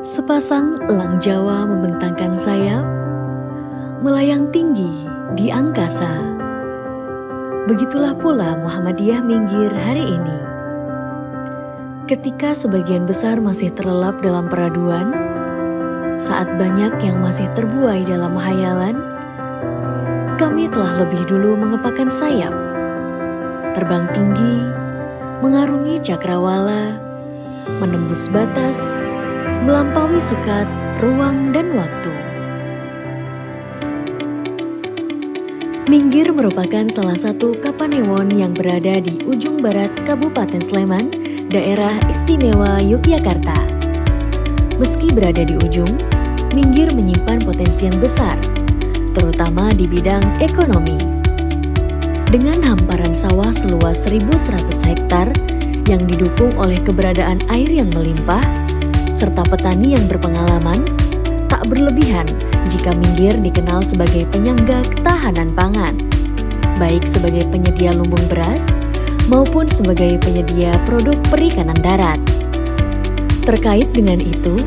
Sepasang elang Jawa membentangkan sayap, melayang tinggi di angkasa. Begitulah pula Muhammadiyah Minggir hari ini. Ketika sebagian besar masih terlelap dalam peraduan, saat banyak yang masih terbuai dalam hayalan, kami telah lebih dulu mengepakkan sayap, terbang tinggi, mengarungi cakrawala, menembus batas, melampaui sekat, ruang, dan waktu. Minggir merupakan salah satu kapanewon yang berada di ujung barat Kabupaten Sleman, daerah istimewa Yogyakarta. Meski berada di ujung, Minggir menyimpan potensi yang besar, terutama di bidang ekonomi. Dengan hamparan sawah seluas 1.100 hektar yang didukung oleh keberadaan air yang melimpah, serta petani yang berpengalaman, tak berlebihan jika Minggir dikenal sebagai penyangga ketahanan pangan, baik sebagai penyedia lumbung beras maupun sebagai penyedia produk perikanan darat. Terkait dengan itu,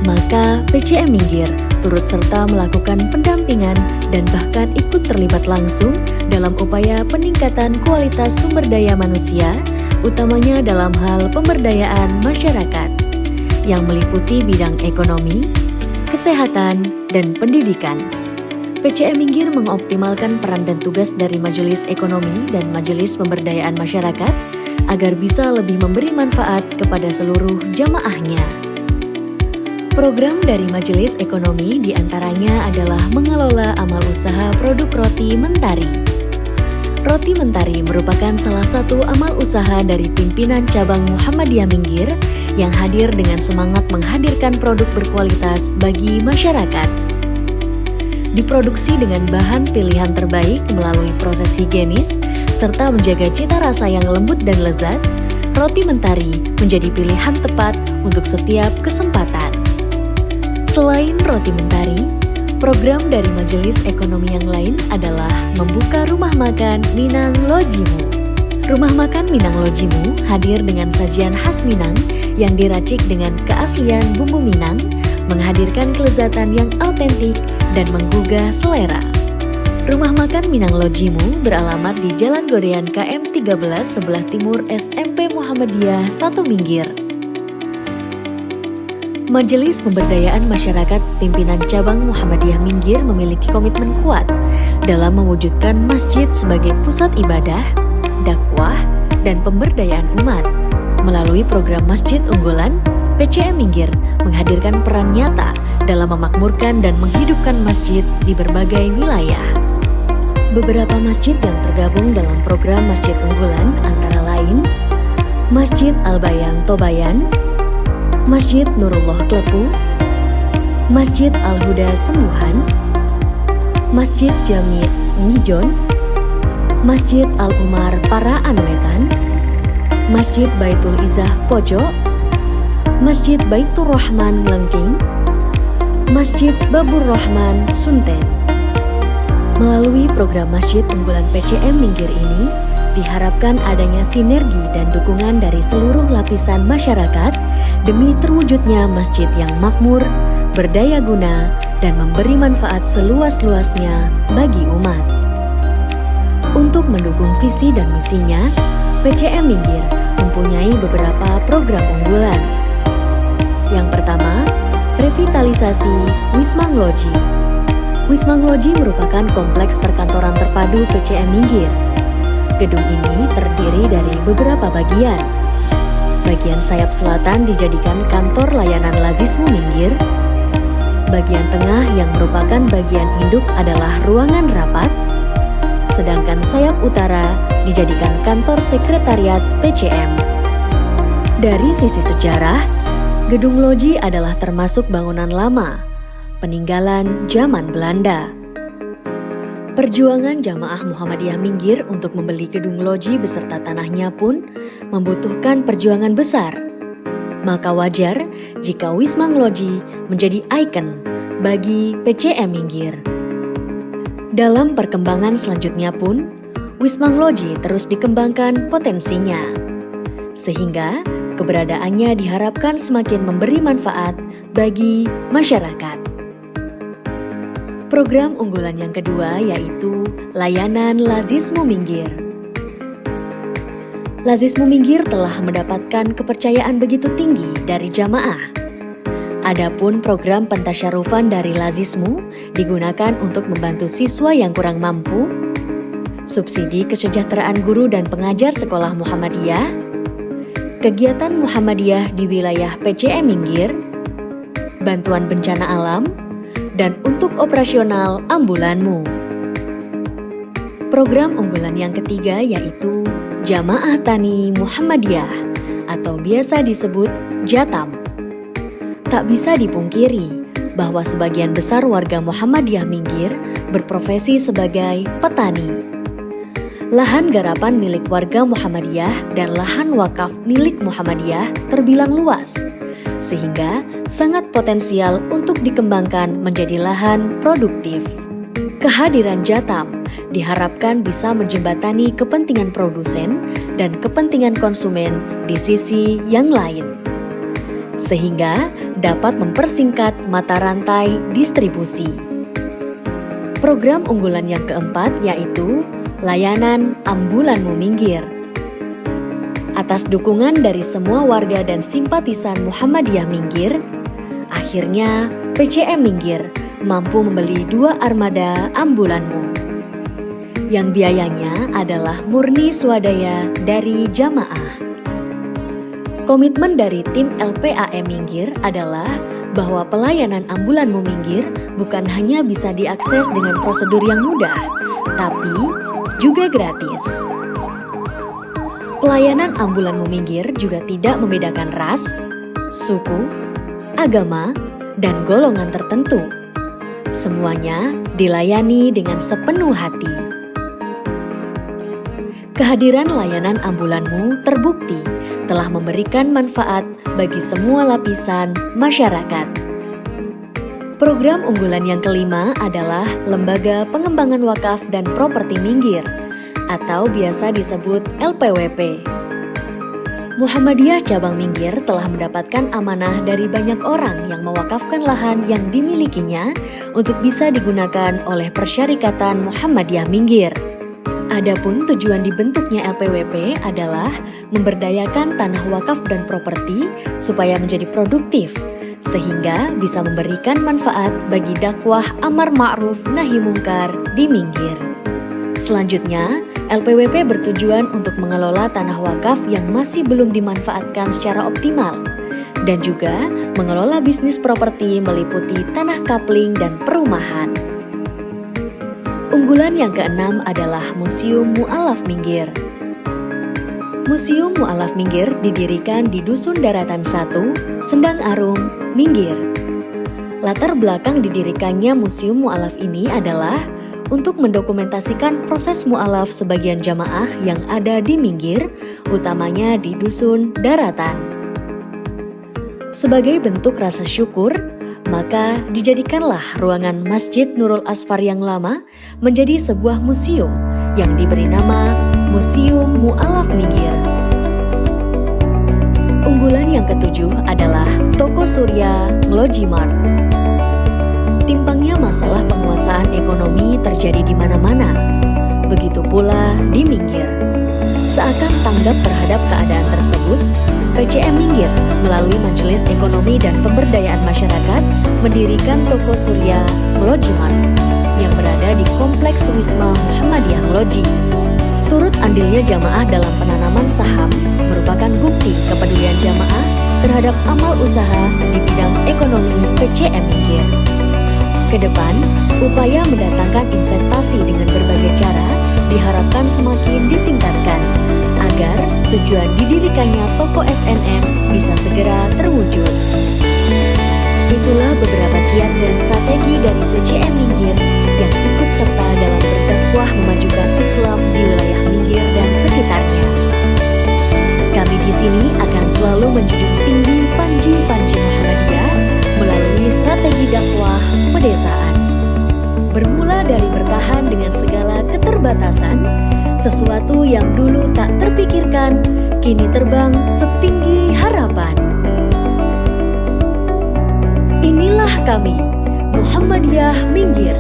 maka PCM Minggir turut serta melakukan pendampingan dan bahkan ikut terlibat langsung dalam upaya peningkatan kualitas sumber daya manusia, utamanya dalam hal pemberdayaan masyarakat, yang meliputi bidang ekonomi, kesehatan, dan pendidikan. PCM Minggir mengoptimalkan peran dan tugas dari Majelis Ekonomi dan Majelis Pemberdayaan Masyarakat agar bisa lebih memberi manfaat kepada seluruh jamaahnya. Program dari Majelis Ekonomi diantaranya adalah mengelola amal usaha produk roti Mentari. Roti Mentari merupakan salah satu amal usaha dari pimpinan cabang Muhammadiyah Minggir yang hadir dengan semangat menghadirkan produk berkualitas bagi masyarakat. Diproduksi dengan bahan pilihan terbaik melalui proses higienis, serta menjaga cita rasa yang lembut dan lezat, roti Mentari menjadi pilihan tepat untuk setiap kesempatan. Selain roti Mentari, program dari Majelis Ekonomi yang lain adalah membuka rumah makan Minang Lojimu. Rumah makan Minang Lojimu hadir dengan sajian khas Minang yang diracik dengan keaslian bumbu Minang, menghadirkan kelezatan yang autentik dan menggugah selera. Rumah makan Minang Lojimu beralamat di Jalan Godean KM 13 sebelah timur SMP Muhammadiyah 1 Minggir. Majelis Pemberdayaan Masyarakat pimpinan cabang Muhammadiyah Minggir memiliki komitmen kuat dalam mewujudkan masjid sebagai pusat ibadah, dakwah, dan pemberdayaan umat. Melalui program Masjid Unggulan, PCM Minggir menghadirkan peran nyata dalam memakmurkan dan menghidupkan masjid di berbagai wilayah. Beberapa masjid yang tergabung dalam program Masjid Unggulan antara lain Masjid Al-Bayang Tobayan, Masjid Nurullah Klepu, Masjid Al-Huda Sembuhan, Masjid Jami' Ngijon, Masjid Al-Umar Paraan Wetan, Masjid Baitul Izzah Pojok, Masjid Baitur Rahman Lengking, Masjid Babur Rahman Sunten. Melalui program Masjid Unggulan PCM Minggir ini, diharapkan adanya sinergi dan dukungan dari seluruh lapisan masyarakat demi terwujudnya masjid yang makmur, berdaya guna, dan memberi manfaat seluas-luasnya bagi umat. Untuk mendukung visi dan misinya, PCM Minggir mempunyai beberapa program unggulan. Yang pertama, revitalisasi Wismang Loji. Wismang Loji merupakan kompleks perkantoran terpadu PCM Minggir. Gedung ini terdiri dari beberapa bagian. Bagian sayap selatan dijadikan kantor layanan Lazismu Minggir. Bagian tengah yang merupakan bagian induk adalah ruangan rapat. Sedangkan sayap utara dijadikan kantor sekretariat PCM. Dari sisi sejarah, Gedung Loji adalah termasuk bangunan lama, peninggalan zaman Belanda. Perjuangan jamaah Muhammadiyah Minggir untuk membeli gedung loji beserta tanahnya pun membutuhkan perjuangan besar. Maka wajar jika Wismang Loji menjadi ikon bagi PCM Minggir. Dalam perkembangan selanjutnya pun, Wismang Loji terus dikembangkan potensinya. Sehingga keberadaannya diharapkan semakin memberi manfaat bagi masyarakat. Program unggulan yang kedua yaitu layanan Lazismu Minggir. Lazismu Minggir telah mendapatkan kepercayaan begitu tinggi dari jamaah. Adapun program pentasyarufan dari Lazismu digunakan untuk membantu siswa yang kurang mampu, subsidi kesejahteraan guru dan pengajar sekolah Muhammadiyah, kegiatan Muhammadiyah di wilayah PCM Minggir, bantuan bencana alam, dan untuk operasional ambulanmu. Program unggulan yang ketiga yaitu Jamaah Tani Muhammadiyah atau biasa disebut JATAM. Tak bisa dipungkiri bahwa sebagian besar warga Muhammadiyah Minggir berprofesi sebagai petani. Lahan garapan milik warga Muhammadiyah dan lahan wakaf milik Muhammadiyah terbilang luas, sehingga sangat potensial untuk dikembangkan menjadi lahan produktif. Kehadiran JATAM diharapkan bisa menjembatani kepentingan produsen dan kepentingan konsumen di sisi yang lain, sehingga dapat mempersingkat mata rantai distribusi. Program unggulan yang keempat yaitu layanan Ambulanmu Minggir. Atas dukungan dari semua warga dan simpatisan Muhammadiyah Minggir, akhirnya PCM Minggir mampu membeli 2 armada ambulanmu, yang biayanya adalah murni swadaya dari jamaah. Komitmen dari tim LPAM Minggir adalah bahwa pelayanan Ambulanmu Minggir bukan hanya bisa diakses dengan prosedur yang mudah, tapi juga gratis. Pelayanan Ambulanmu Minggir juga tidak membedakan ras, suku, agama, dan golongan tertentu. Semuanya dilayani dengan sepenuh hati. Kehadiran layanan ambulanmu terbukti telah memberikan manfaat bagi semua lapisan masyarakat. Program unggulan yang kelima adalah Lembaga Pengembangan Wakaf dan Properti Minggir atau biasa disebut LPWP. Muhammadiyah Cabang Minggir telah mendapatkan amanah dari banyak orang yang mewakafkan lahan yang dimilikinya untuk bisa digunakan oleh Persyarikatan Muhammadiyah Minggir. Adapun tujuan dibentuknya LPWP adalah memberdayakan tanah wakaf dan properti supaya menjadi produktif, sehingga bisa memberikan manfaat bagi dakwah amar ma'ruf nahi mungkar di Minggir. Selanjutnya, LPWP bertujuan untuk mengelola tanah wakaf yang masih belum dimanfaatkan secara optimal dan juga mengelola bisnis properti meliputi tanah kapling dan perumahan. Unggulan yang keenam adalah Museum Mu'alaf Minggir. Museum Mu'alaf Minggir didirikan di Dusun Daratan 1, Sendang Arum, Minggir. Latar belakang didirikannya Museum Mu'alaf ini adalah untuk mendokumentasikan proses mu'alaf sebagian jamaah yang ada di Minggir, utamanya di Dusun Daratan. Sebagai bentuk rasa syukur, maka dijadikanlah ruangan Masjid Nurul Asfar yang lama menjadi sebuah museum yang diberi nama Museum Mu'alaf Minggir. Unggulan yang ketujuh adalah Toko Surya Ngloji Mart. Timpangnya masalah penguasaan ekonomi terjadi di mana-mana, begitu pula di Minggir. Seakan tanggap terhadap keadaan tersebut, PCM Minggir melalui Majelis Ekonomi dan Pemberdayaan Masyarakat mendirikan Toko Surya Ngloji Mart yang berada di Kompleks Wisma Muhammadiyah Ngloji. Turut andilnya jamaah dalam penanaman saham merupakan bukti kepedulian jamaah terhadap amal usaha di bidang ekonomi PCM Minggir. Kedepan, upaya mendatangkan investasi dengan berbagai cara diharapkan semakin ditingkatkan agar tujuan didirikannya toko SNM bisa segera terwujud. Itulah beberapa kiat dan strategi dari PCM Minggir yang ikut serta dalam berdakwah memajukan Islam di wilayah Minggir dan sekitarnya. Kami di sini akan selalu menjunjung tinggi panji-panji Muhammadiyah melalui strategi dakwah pedesaan. Bermula dari bertahan dengan segala keterbatasan, Sesuatu yang dulu tak terpikirkan, kini terbang setinggi harapan. Inilah kami, Muhammadiyah Minggir.